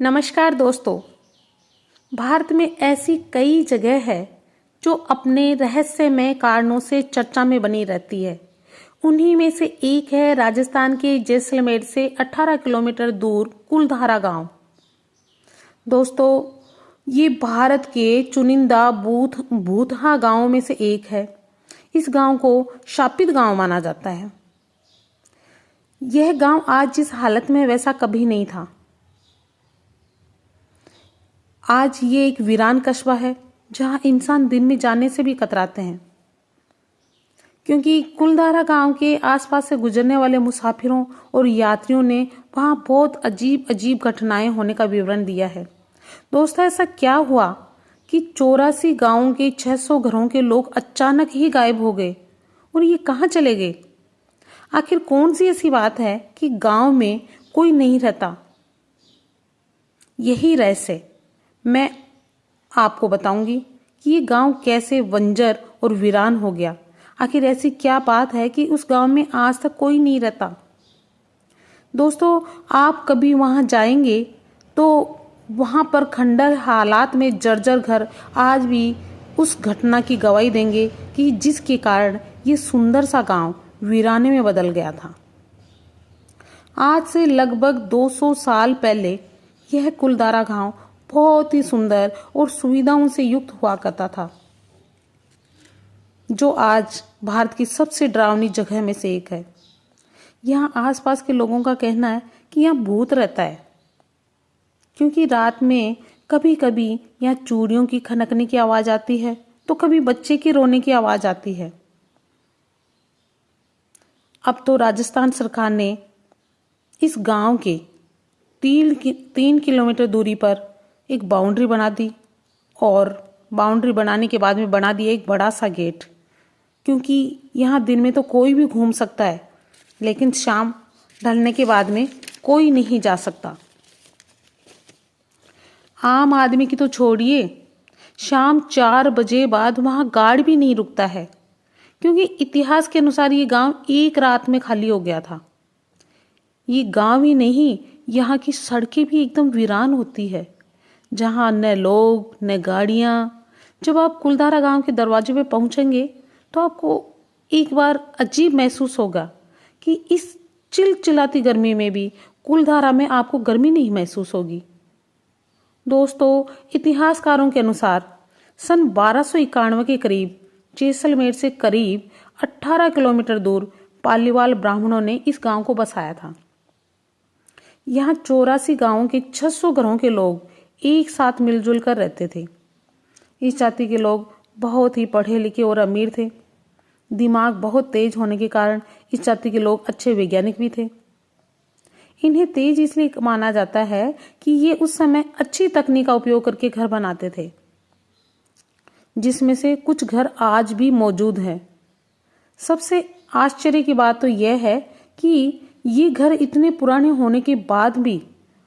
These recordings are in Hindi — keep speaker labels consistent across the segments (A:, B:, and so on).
A: नमस्कार दोस्तों। भारत में ऐसी कई जगह है जो अपने रहस्यमय कारणों से चर्चा में बनी रहती है। उन्हीं में से एक है राजस्थान के जैसलमेर से 18 किलोमीटर दूर कुलधारा गांव। दोस्तों, ये भारत के चुनिंदा भूतहा गांवों में से एक है। इस गांव को शापित गांव माना जाता है। यह गांव आज जिस हालत में वैसा कभी नहीं था। आज ये एक वीरान कस्बा है जहां इंसान दिन में जाने से भी कतराते हैं, क्योंकि कुलधारा गांव के आसपास से गुजरने वाले मुसाफिरों और यात्रियों ने वहां बहुत अजीब अजीब घटनाएं होने का विवरण दिया है। दोस्तों, ऐसा क्या हुआ कि 84 गांवों के 600 घरों के लोग अचानक ही गायब हो गए और ये कहाँ चले गए? आखिर कौन सी ऐसी बात है कि गांव में कोई नहीं रहता? यही रहस्य मैं आपको बताऊंगी कि ये गांव कैसे बंजर और वीरान हो गया। आखिर ऐसी क्या बात है कि उस गांव में आज तक कोई नहीं रहता? दोस्तों, आप कभी वहां जाएंगे तो वहां पर खंडर हालात में जर्जर घर आज भी उस घटना की गवाही देंगे कि जिसके कारण ये सुंदर सा गांव वीराने में बदल गया था। आज से लगभग 200 साल पहले यह कुलधारा गांव बहुत ही सुंदर और सुविधाओं से युक्त हुआ करता था, जो आज भारत की सबसे डरावनी जगह में से एक है। यहाँ आसपास के लोगों का कहना है कि यहाँ भूत रहता है, क्योंकि रात में कभी कभी यहाँ चूड़ियों की खनकने की आवाज आती है तो कभी बच्चे के रोने की आवाज आती है। अब तो राजस्थान सरकार ने इस गांव के 3 किलोमीटर दूरी पर एक बाउंड्री बना दी और बाउंड्री बनाने के बाद में बना दिया एक बड़ा सा गेट, क्योंकि यहाँ दिन में तो कोई भी घूम सकता है, लेकिन शाम ढलने के बाद में कोई नहीं जा सकता। आम आदमी की तो छोड़िए, शाम 4 बजे बाद वहाँ गाड़ी भी नहीं रुकता है, क्योंकि इतिहास के अनुसार ये गांव एक रात में खाली हो गया था। ये गांव ही नहीं, यहाँ की सड़कें भी एकदम वीरान होती है, जहाँ न लोग न गाड़ियाँ। जब आप कुलधारा गांव के दरवाजे पे पहुंचेंगे तो आपको एक बार अजीब महसूस होगा कि इस चिलचिलाती गर्मी में भी कुलधारा में आपको गर्मी नहीं महसूस होगी। दोस्तों, इतिहासकारों के अनुसार सन 1291 के करीब जैसलमेर से करीब 18 किलोमीटर दूर पालीवाल ब्राह्मणों ने इस गांव को बसाया था। यहाँ 84 गांवों के 600 घरों के लोग एक साथ मिलजुल कर रहते थे। इस जाति के लोग बहुत ही पढ़े लिखे और अमीर थे। दिमाग बहुत तेज होने के कारण इस जाति के लोग अच्छे वैज्ञानिक भी थे। इन्हें तेज इसलिए माना जाता है कि ये उस समय अच्छी तकनीक का उपयोग करके घर बनाते थे, जिसमें से कुछ घर आज भी मौजूद हैं। सबसे आश्चर्य की बात तो यह है कि ये घर इतने पुराने होने के बाद भी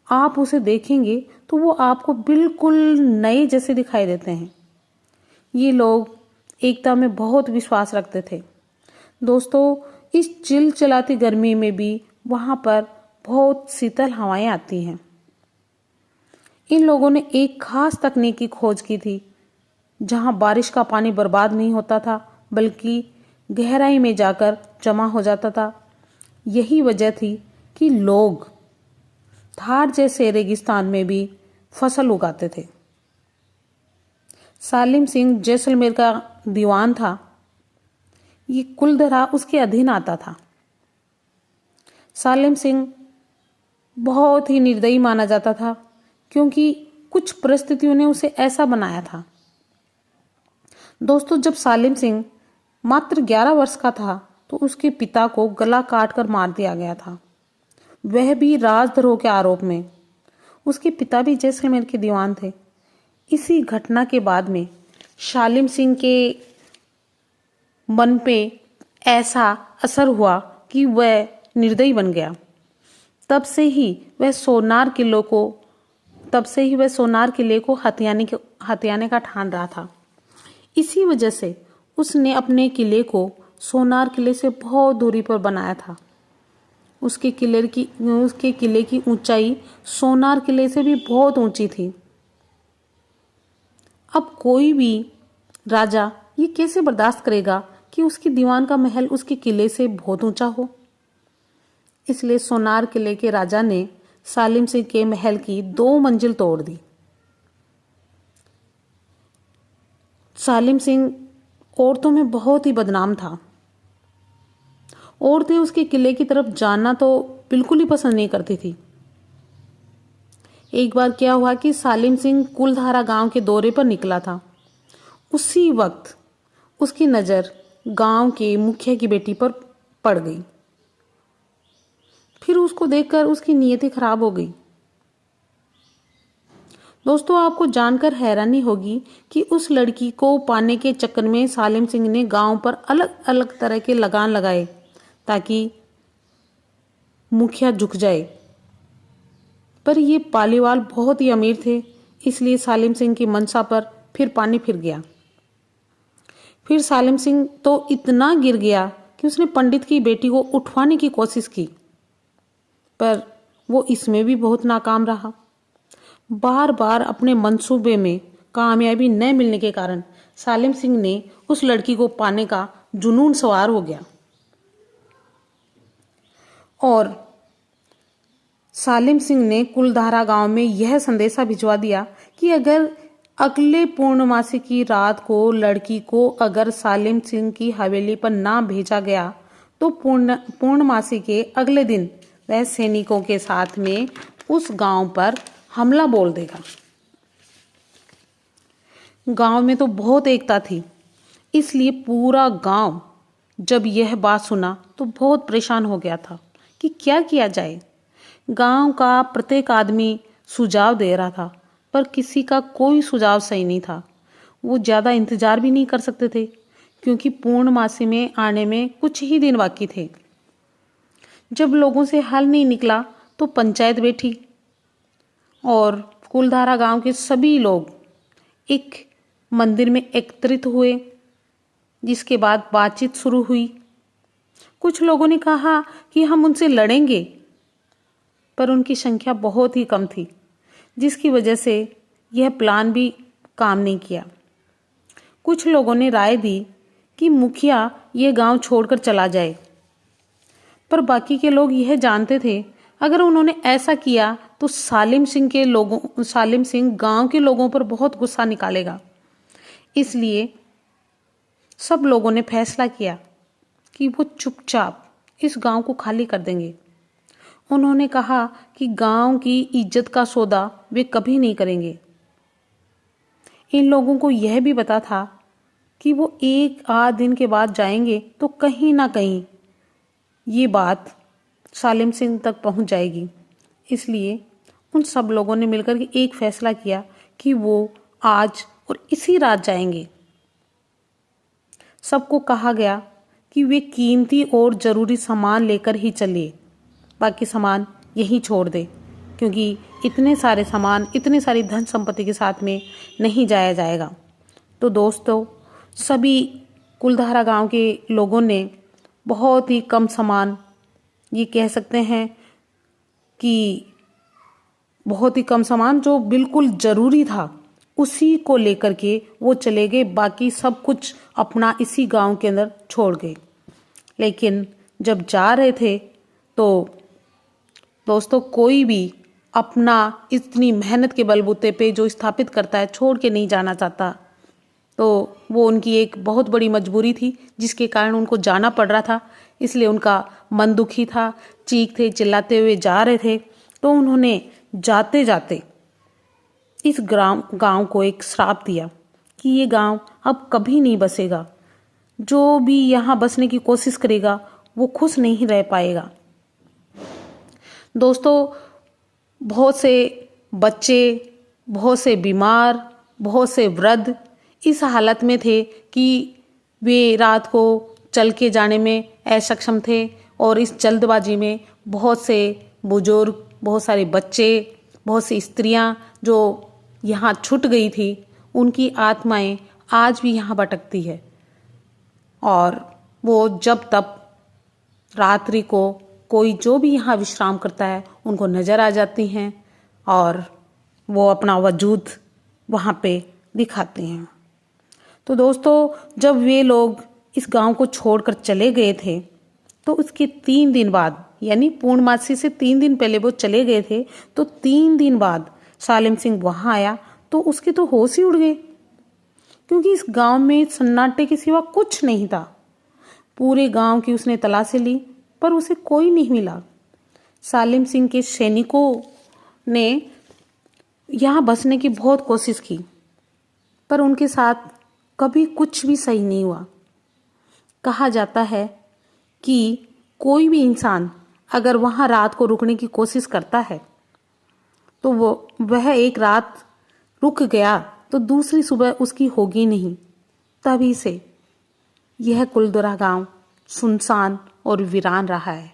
A: आप उसे देखेंगे तो वो आपको बिल्कुल नए जैसे दिखाई देते हैं। ये लोग एकता में बहुत विश्वास रखते थे। दोस्तों, इस चिलचिलाती गर्मी में भी वहां पर बहुत शीतल हवाएं आती हैं। इन लोगों ने एक खास तकनीक की खोज की थी, जहां बारिश का पानी बर्बाद नहीं होता था, बल्कि गहराई में जाकर जमा हो जाता था। यही वजह थी कि लोग थार जैसे रेगिस्तान में भी फसल उगाते थे। सालिम सिंह जैसलमेर का दीवान था। ये कुलधारा उसके अधीन आता था। सालिम सिंह बहुत ही निर्दयी माना जाता था, क्योंकि कुछ परिस्थितियों ने उसे ऐसा बनाया था। दोस्तों, जब सालिम सिंह मात्र 11 वर्ष का था तो उसके पिता को गला काटकर मार दिया गया था, वह भी राजद्रोह के आरोप में। उसके पिता भी जैसलमेर के दीवान थे। इसी घटना के बाद में सालिम सिंह के मन पे ऐसा असर हुआ कि वह निर्दयी बन गया। तब से ही वह सोनार किले को हथियाने का ठान रहा था। इसी वजह से उसने अपने किले को सोनार किले से बहुत दूरी पर बनाया था। उसके किले की ऊंचाई सोनार किले से भी बहुत ऊंची थी। अब कोई भी राजा ये कैसे बर्दाश्त करेगा कि उसकी दीवान का महल उसके किले से बहुत ऊंचा हो। इसलिए सोनार किले के राजा ने सालिम सिंह के महल की 2 मंजिल तोड़ दी। सालिम सिंह औरतों में बहुत ही बदनाम था। औरतें उसके किले की तरफ जाना तो बिल्कुल ही पसंद नहीं करती थी। एक बार क्या हुआ कि सालिम सिंह कुलधारा गांव के दौरे पर निकला था। उसी वक्त उसकी नज़र गांव के मुखिया की बेटी पर पड़ गई। फिर उसको देखकर उसकी नीयत ही खराब हो गई। दोस्तों, आपको जानकर हैरानी होगी कि उस लड़की को पाने के चक्कर में सालिम सिंह ने गांव पर अलग अलग तरह के लगान लगाए ताकि मुखिया झुक जाए। पर ये पालीवाल बहुत ही अमीर थे, इसलिए सालिम सिंह की मनसा पर फिर पानी फिर गया। फिर सालिम सिंह तो इतना गिर गया कि उसने पंडित की बेटी को उठवाने की कोशिश की, पर वो इसमें भी बहुत नाकाम रहा। बार बार अपने मंसूबे में कामयाबी न मिलने के कारण सालिम सिंह ने उस लड़की को पाने का जुनून सवार हो गया और सालिम सिंह ने कुलधारा गांव में यह संदेशा भिजवा दिया कि अगर अगले पूर्णमासी की रात को लड़की को अगर सालिम सिंह की हवेली पर ना भेजा गया तो पूर्णमासी के अगले दिन वह सैनिकों के साथ में उस गांव पर हमला बोल देगा। गांव में तो बहुत एकता थी, इसलिए पूरा गांव जब यह बात सुना तो बहुत परेशान हो गया था कि क्या किया जाए। गांव का प्रत्येक आदमी सुझाव दे रहा था, पर किसी का कोई सुझाव सही नहीं था। वो ज़्यादा इंतजार भी नहीं कर सकते थे क्योंकि पूर्णमासी में आने में कुछ ही दिन बाकी थे। जब लोगों से हल नहीं निकला तो पंचायत बैठी और कुलधारा गांव के सभी लोग एक मंदिर में एकत्रित हुए, जिसके बाद बातचीत शुरू हुई। कुछ लोगों ने कहा कि हम उनसे लड़ेंगे, पर उनकी संख्या बहुत ही कम थी, जिसकी वजह से यह प्लान भी काम नहीं किया। कुछ लोगों ने राय दी कि मुखिया यह गांव छोड़कर चला जाए, पर बाकी के लोग यह जानते थे अगर उन्होंने ऐसा किया तो सालिम सिंह गांव के लोगों पर बहुत गुस्सा निकालेगा। इसलिए सब लोगों ने फैसला किया कि वो चुपचाप इस गांव को खाली कर देंगे। उन्होंने कहा कि गांव की इज्जत का सौदा वे कभी नहीं करेंगे। इन लोगों को यह भी पता था कि वो 1 आध दिन के बाद जाएंगे तो कहीं ना कहीं ये बात सालिम सिंह तक पहुंच जाएगी। इसलिए उन सब लोगों ने मिलकर के एक फैसला किया कि वो आज और इसी रात जाएंगे। सबको कहा गया कि वे कीमती और ज़रूरी सामान लेकर ही चलिए, बाकी सामान यहीं छोड़ दे, क्योंकि इतने सारे सामान, इतनी सारी धन संपत्ति के साथ में नहीं जाया जाएगा। तो दोस्तों, सभी कुलधारा गांव के लोगों ने बहुत ही कम सामान, ये कह सकते हैं कि बहुत ही कम सामान जो बिल्कुल ज़रूरी था, उसी को लेकर के वो चले गए। बाकी सब कुछ अपना इसी गांव के अंदर छोड़ गए। लेकिन जब जा रहे थे तो दोस्तों, कोई भी अपना इतनी मेहनत के बलबूते पे जो स्थापित करता है छोड़ के नहीं जाना चाहता। तो वो उनकी एक बहुत बड़ी मजबूरी थी जिसके कारण उनको जाना पड़ रहा था। इसलिए उनका मन दुखी था, चीखते चिल्लाते हुए जा रहे थे। तो उन्होंने जाते जाते इस गांव को एक श्राप दिया कि ये गांव अब कभी नहीं बसेगा। जो भी यहाँ बसने की कोशिश करेगा वो खुश नहीं रह पाएगा। दोस्तों, बहुत से बच्चे, बहुत से बीमार, बहुत से वृद्ध इस हालत में थे कि वे रात को चल के जाने में असक्षम थे और इस जल्दबाजी में बहुत से बुजुर्ग, बहुत सारे बच्चे, बहुत सी स्त्रियां जो यहाँ छूट गई थी, उनकी आत्माएं आज भी यहाँ भटकती है और वो जब तब रात्रि को कोई जो भी यहाँ विश्राम करता है उनको नज़र आ जाती हैं और वो अपना वजूद वहाँ पे दिखाते हैं। तो दोस्तों, जब वे लोग इस गांव को छोड़कर चले गए थे तो उसके 3 दिन बाद, यानी पूर्णमासी से 3 दिन पहले वो चले गए थे, तो 3 दिन बाद सालिम सिंह वहाँ आया तो उसके तो होश ही उड़ गए, क्योंकि इस गांव में सन्नाटे के सिवा कुछ नहीं था। पूरे गांव की उसने तलाशी ली पर उसे कोई नहीं मिला। सालिम सिंह के सैनिकों ने यहाँ बसने की बहुत कोशिश की पर उनके साथ कभी कुछ भी सही नहीं हुआ। कहा जाता है कि कोई भी इंसान अगर वहाँ रात को रुकने की कोशिश करता है तो वह एक रात रुक गया तो दूसरी सुबह उसकी होगी नहीं। तभी से यह कुलदुरा गांव सुनसान और वीरान रहा है।